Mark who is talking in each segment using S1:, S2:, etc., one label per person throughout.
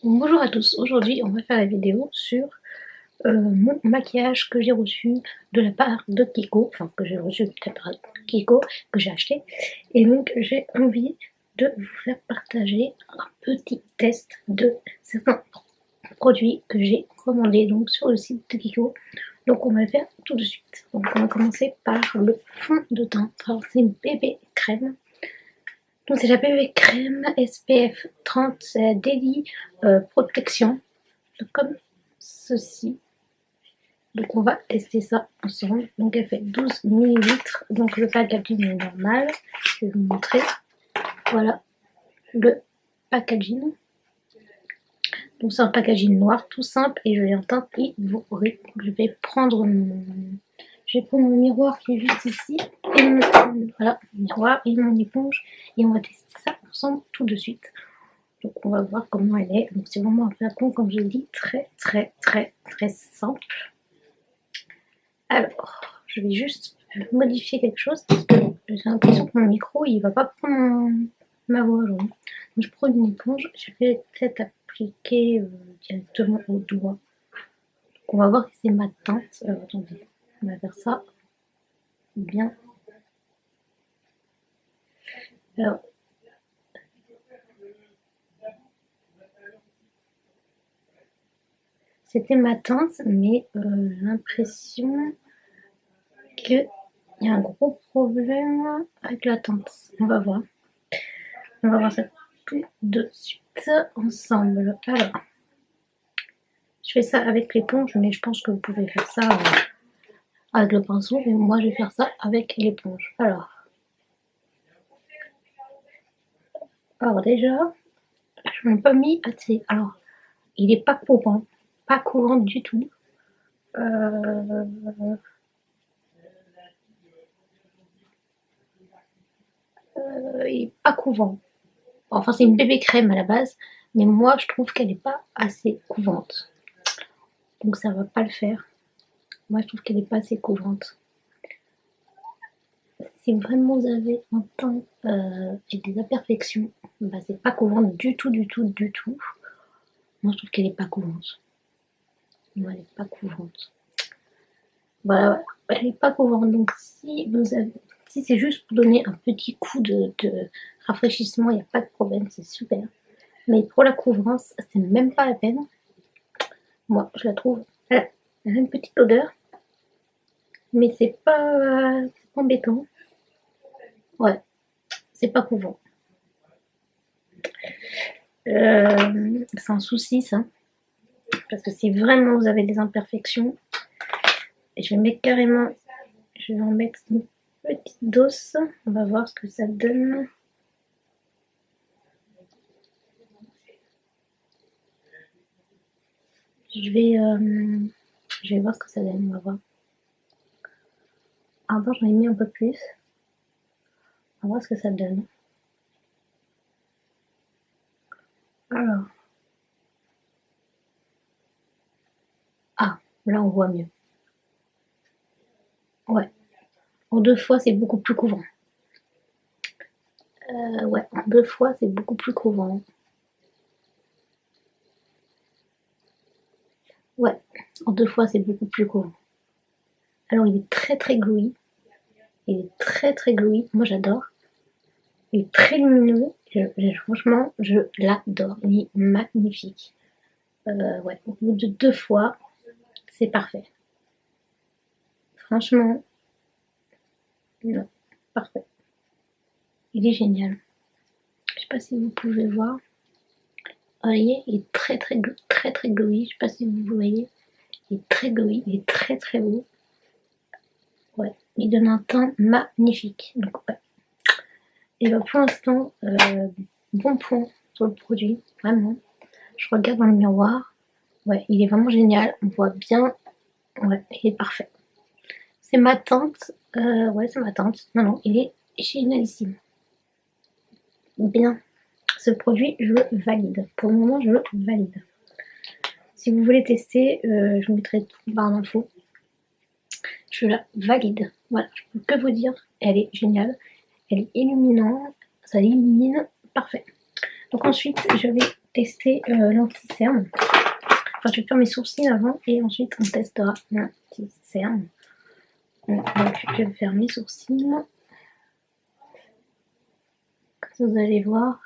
S1: Bonjour à tous, aujourd'hui on va faire la vidéo sur mon maquillage que j'ai reçu de la part de Kiko, enfin que j'ai reçu de la part de Kiko, que j'ai acheté, et donc j'ai envie de vous faire partager un petit test de certains produits que j'ai commandés donc sur le site de Kiko. Donc on va le faire tout de suite. Donc on va commencer par le fond de teint, alors c'est une bébé crème. Donc c'est la bébé crème SPF 30, c'est la Daily Protection, comme ceci. Donc on va tester ça ensemble. Donc elle fait 12 ml, donc le packaging est normal. Je vais vous montrer. Voilà le packaging. Donc c'est un packaging noir tout simple et je l'ai en teinte ivory. Je vais prendre mon miroir qui est juste ici, et voilà, mon miroir et mon éponge, et on va tester ça ensemble tout de suite. Donc on va voir comment elle est. Donc c'est vraiment un flacon, comme je dis, très simple. Alors, je vais juste modifier quelque chose parce que j'ai l'impression que mon micro il va pas prendre ma voix aujourd'hui. Donc je prends une éponge, je vais peut-être appliquer directement au doigt. Donc on va voir si c'est ma teinte. Alors attendez, on va faire ça bien. Alors, c'était ma teinte, mais l'impression qu'il y a un gros problème avec la teinte. On va voir. On va voir ça tout de suite ensemble. Alors, je fais ça avec l'éponge, mais je pense que vous pouvez faire ça avec le pinceau, mais moi je vais faire ça avec l'éponge. Alors déjà, je n'ai pas mis assez. Alors, il est pas courant du tout. Euh, il est pas couvant. Enfin, c'est une bébé crème à la base, mais moi je trouve qu'elle n'est pas assez couvante. Donc ça va pas le faire. Moi je trouve qu'elle n'est pas assez couvante. Si vraiment vous avez un teint avec des imperfections, bah c'est pas couvante du tout. Moi je trouve qu'elle est pas couvante. Non, elle est pas couvante. Voilà, elle est pas couvante. Donc si c'est juste pour donner un petit coup de rafraîchissement, il n'y a pas de problème, c'est super. Mais pour la couvrance, c'est même pas la peine. Moi, je la trouve. Elle a une petite odeur, mais c'est pas embêtant. Ouais, c'est pas couvant. C'est un souci ça. Parce que si vraiment vous avez des imperfections, et je vais mettre carrément, je vais en mettre une petite dose. On va voir ce que ça donne. Je vais voir ce que ça donne, on va voir. Avant j'en ai mis un peu plus. On va voir ce que ça donne. Alors. Ah, là on voit mieux. Ouais. En 2 fois c'est beaucoup plus couvrant. Ouais, en 2 fois c'est beaucoup plus couvrant. Ouais, en 2 fois c'est beaucoup plus couvrant. Alors il est très glowy. Il est très glowy. Moi j'adore. Il est très lumineux. Franchement, je l'adore. Il est magnifique. Ouais, au bout de 2 fois, c'est parfait. Franchement, non, parfait. Il est génial. Je sais pas si vous pouvez voir. Vous voyez, il est très glowy. Je sais pas si vous voyez. Il est très glowy. Il est très beau. Ouais, il donne un teint magnifique. Donc ouais. Et bah pour l'instant, bon point sur le produit, vraiment. Je regarde dans le miroir. Ouais, il est vraiment génial. On voit bien. Ouais, il est parfait. C'est ma teinte. Ouais, c'est ma teinte. Non, il est génialissime. Bien. Ce produit, je le valide. Pour le moment, je le valide. Si vous voulez tester, je vous mettrai tout en barre d'infos. Je la valide. Voilà, je peux que vous dire, elle est géniale. Elle est illuminante. Ça illumine parfait. Donc ensuite, je vais tester l'anti-cerne. Enfin, je vais faire mes sourcils avant et ensuite on testera l'anti-cerne. Donc, je vais faire mes sourcils. Comme ça, vous allez voir.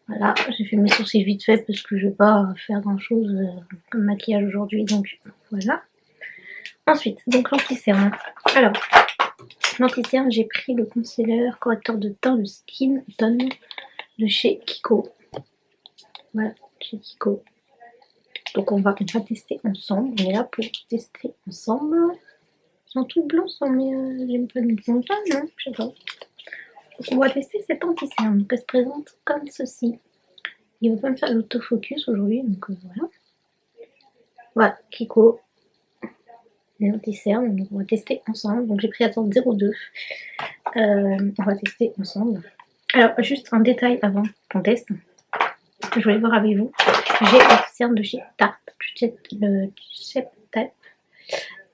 S1: Voilà, j'ai fait mes sourcils vite fait parce que je ne vais pas faire grand chose comme maquillage aujourd'hui. Donc, voilà. Ensuite, donc l'anti-cerne. Alors, l'anti-cerne, j'ai pris le concealer correcteur de teint, le Skin Tone de chez Kiko. Voilà, chez Kiko. Donc on va tester ensemble. On est là pour tester ensemble. C'est un truc blanc ça, mais j'aime pas le blanc. Ah non, je sais pas. Donc on va tester cet anti-cerne. Elle se présente comme ceci. Il va pas me faire l'autofocus aujourd'hui, donc voilà. Voilà, Kiko. L'anti-cerne, donc on va tester ensemble. Donc j'ai pris la teinte 02. On va tester ensemble. Alors, juste un détail avant qu'on teste. Je voulais voir avec vous. J'ai l'anti-cerne de chez Tarte. Le Shape Tape.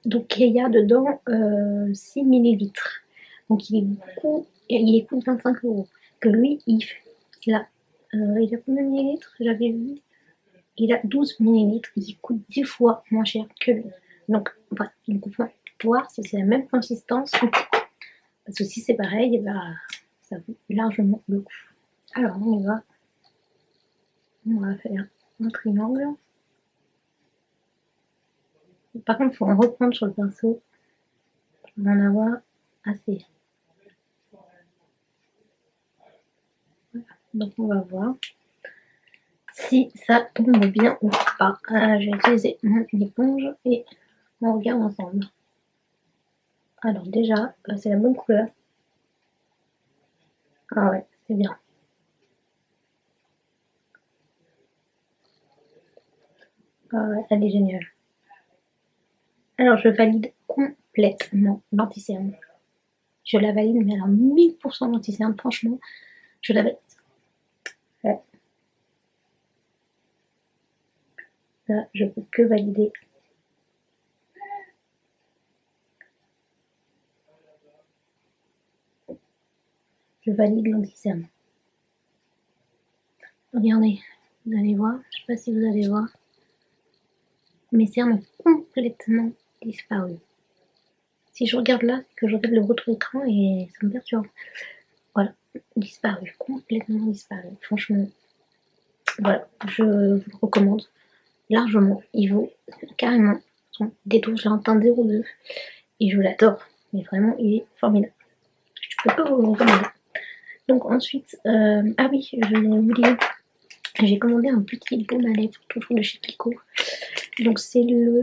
S1: Donc il y a dedans 6 ml. Donc il coûte 25 €. Que lui, il a combien de millilitres? J'avais vu. Il a 12 ml. Il coûte 10 fois moins cher que lui. Donc voilà, on va voir si c'est la même consistance. Parce que si c'est pareil, bah, ça vaut largement le coup. Alors on y va. On va faire un triangle. Par contre, il faut en reprendre sur le pinceau pour en avoir assez. Voilà. Donc on va voir si ça tombe bien ou pas. Je vais utiliser mon éponge et on regarde ensemble. Alors déjà, c'est la bonne couleur. Ah ouais, c'est bien. Ah ouais, elle est géniale. Alors je valide complètement l'anti-cerne. Je la valide, mais alors 1000% l'anti-cerne, franchement, je la valide. Ouais. Là, je peux que valider. Je valide l'anti-cerne. Regardez, vous allez voir, je sais pas si vous allez voir. Mes cernes ont complètement disparu. Si je regarde là, c'est que je regarde le retour écran et ça me perturbe. Voilà, disparu, complètement disparu. Franchement, voilà, je vous le recommande largement. Il vaut carrément son détour. J'ai un teint 02 et je l'adore. Mais vraiment, il est formidable. Je peux pas vous le recommander. Donc ensuite, ah oui, je l'ai oublié. J'ai commandé un petit baume à lèvres, toujours de chez Kiko. Donc c'est le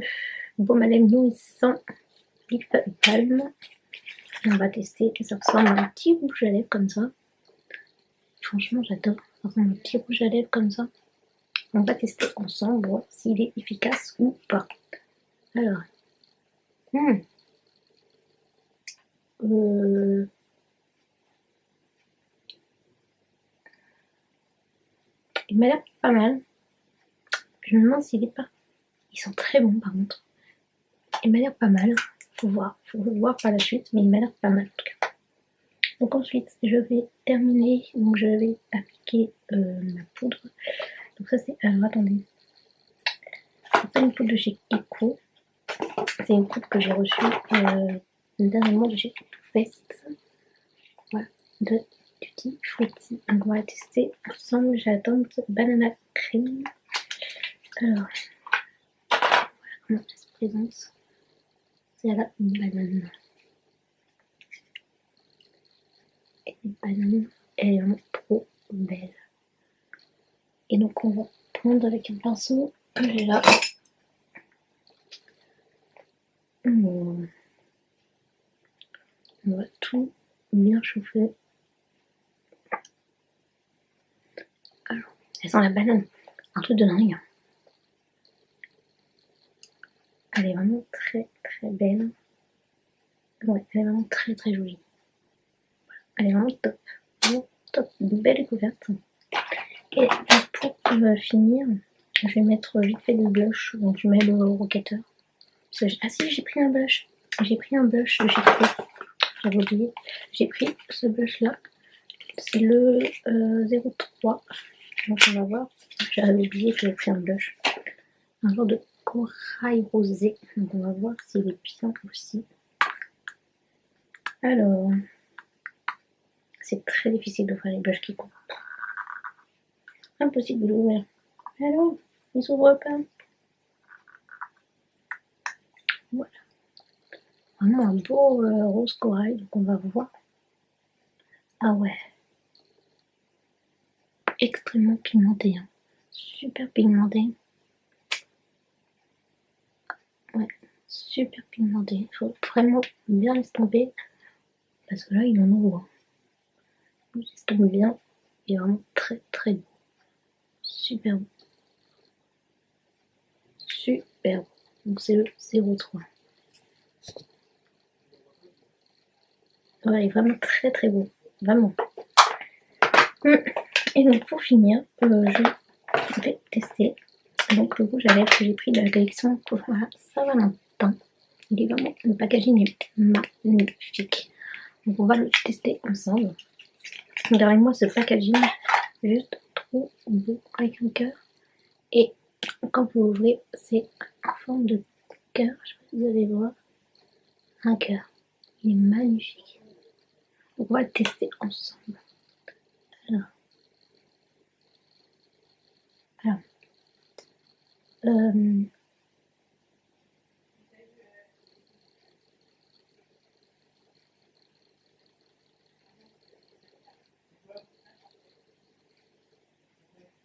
S1: baume à lèvres nourrissant Lip Balm. On va tester. Ça ressemble à un petit rouge à lèvres comme ça. Franchement, j'adore. Ça ressemble à un petit rouge à lèvres comme ça. On va tester ensemble, voir s'il est efficace ou pas. Alors. Il m'a l'air pas mal. Je me demande s'il est pas. Ils sont très bons par contre. Il m'a l'air pas mal. Faut voir par la suite, mais il m'a l'air pas mal en tout cas. Donc ensuite, je vais terminer. Donc je vais appliquer ma poudre. Donc ça c'est. Alors attendez. C'est pas une poudre de chez Eco. C'est une poudre que j'ai reçue dernièrement de chez Too Faced. Voilà. De Tutti Frutti. Donc on va la tester ensemble. J'ai la teinte banana cream. Alors. Voilà comment elle se présente. C'est à la banane. Et la banane, elle est vraiment trop belle. Et donc on va prendre avec un pinceau que j'ai là. On va tout bien chauffer. Alors, elle sent la banane. Un truc de dingue. Elle est vraiment très très belle. Ouais, elle est vraiment très très jolie. Elle est vraiment top. Vraiment top. Une belle découverte. Et pour finir, je vais mettre vite fait du blush. Donc je mets le Rocketeur. Ah si, j'ai pris un blush. J'ai pris un blush de chez Kiko. j'avais oublié. J'ai pris ce blush là, c'est le 03. Donc on va voir, j'avais oublié que j'avais pris un blush, un genre de corail rosé. Donc on va voir s'il est bien aussi. Alors, c'est très difficile d'ouvrir les blushs qui comptent. Impossible de l'ouvrir. Alors, il s'ouvre pas. Voilà. Vraiment un beau rose corail, donc on va voir. Ah ouais. Extrêmement pigmenté. Hein. Super pigmenté. Ouais, super pigmenté. Il faut vraiment bien l'estomper. Parce que là, il en ouvre. Il estompe bien. Il est vraiment très très beau. Super beau. Super beau. Donc c'est le 03. Ouais, il est vraiment très très beau. Vraiment. Et donc pour finir, je vais tester donc le rouge à lèvres que j'ai pris de la collection Sephora Saint-Valentin. Il est vraiment, le packaging est magnifique. Donc on va le tester ensemble. Regardez-moi ce packaging, juste trop beau avec un cœur. Et quand vous l'ouvrez, c'est en forme de cœur. Je sais pas si vous allez voir. Un cœur. Il est magnifique. Donc on va le tester ensemble. Alors.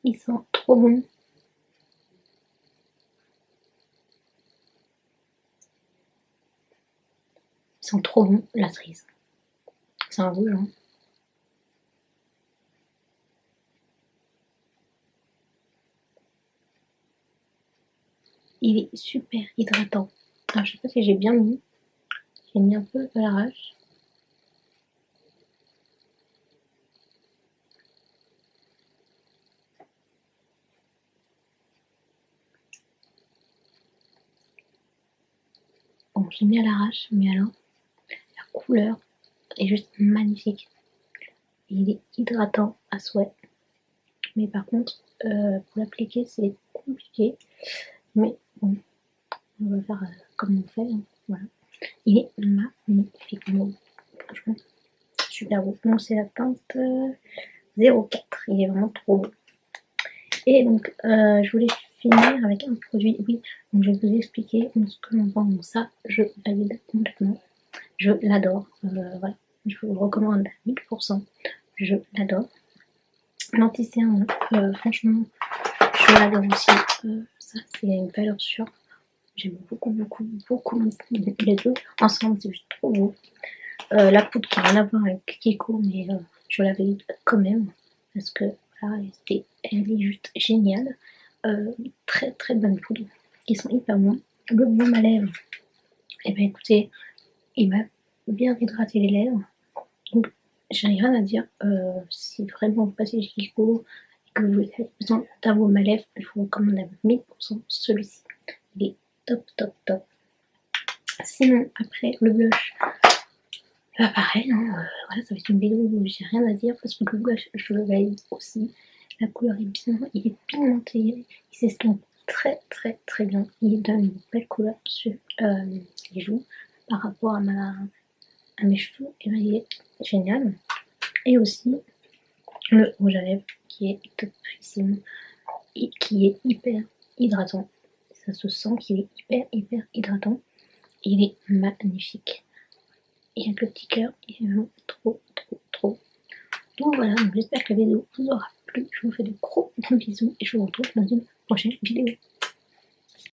S1: Il sent trop bon. Il sent trop bon la cerise. C'est un rouge, hein. Il est super hydratant. Alors je sais pas si j'ai bien mis. J'ai mis un peu à l'arrache. Bon, j'ai mis à l'arrache, mais alors, la couleur est juste magnifique. Il est hydratant à souhait. Mais par contre, pour l'appliquer, c'est compliqué. Mais bon, on va faire comme on fait. Hein. Voilà. Il est magnifique. Bon, franchement, super beau. Bon, c'est la teinte 04. Il est vraiment trop beau. Et donc, je voulais finir avec un produit. Oui, donc je vais vous expliquer ce que l'on vend. Donc ça, je valide complètement. Je l'adore. Voilà. Je vous le recommande à 1000%. Je l'adore. L'anti-cerne, franchement, je l'adore aussi. Ça, c'est une valeur sûre. J'aime beaucoup, beaucoup, beaucoup les deux. Ensemble, c'est juste trop beau. La poudre qui n'a rien à voir avec Kiko, mais je la valide quand même. Parce que voilà, elle est juste géniale. Très très bonne poudre. Ils sont hyper bons. Le baume à lèvres, et ben écoutez, il m'a bien hydraté les lèvres. Donc, j'ai rien à dire. Si vraiment vous passez chez Kiko et que vous avez besoin d'un baume à lèvres, je vous recommande à 1000% celui-ci. Il est top, top, top. Sinon, après, le blush, bah pareil, hein, voilà, ça va être une vidéo où j'ai rien à dire parce que le blush, je le valide aussi. La couleur est bien, il est pigmenté, il s'estompe très, très, très bien. Il donne une belle couleur sur les joues par rapport à mes cheveux, et ben, il est génial. Et aussi le rouge à lèvres qui est topissime et qui est hyper hydratant. Ça se sent qu'il est hyper hyper hydratant. Il est magnifique. Et avec le petit cœur, il est vraiment trop trop trop. Donc voilà, j'espère que la vidéo vous aura plu. Je vous fais de gros bisous et je vous retrouve dans une prochaine vidéo.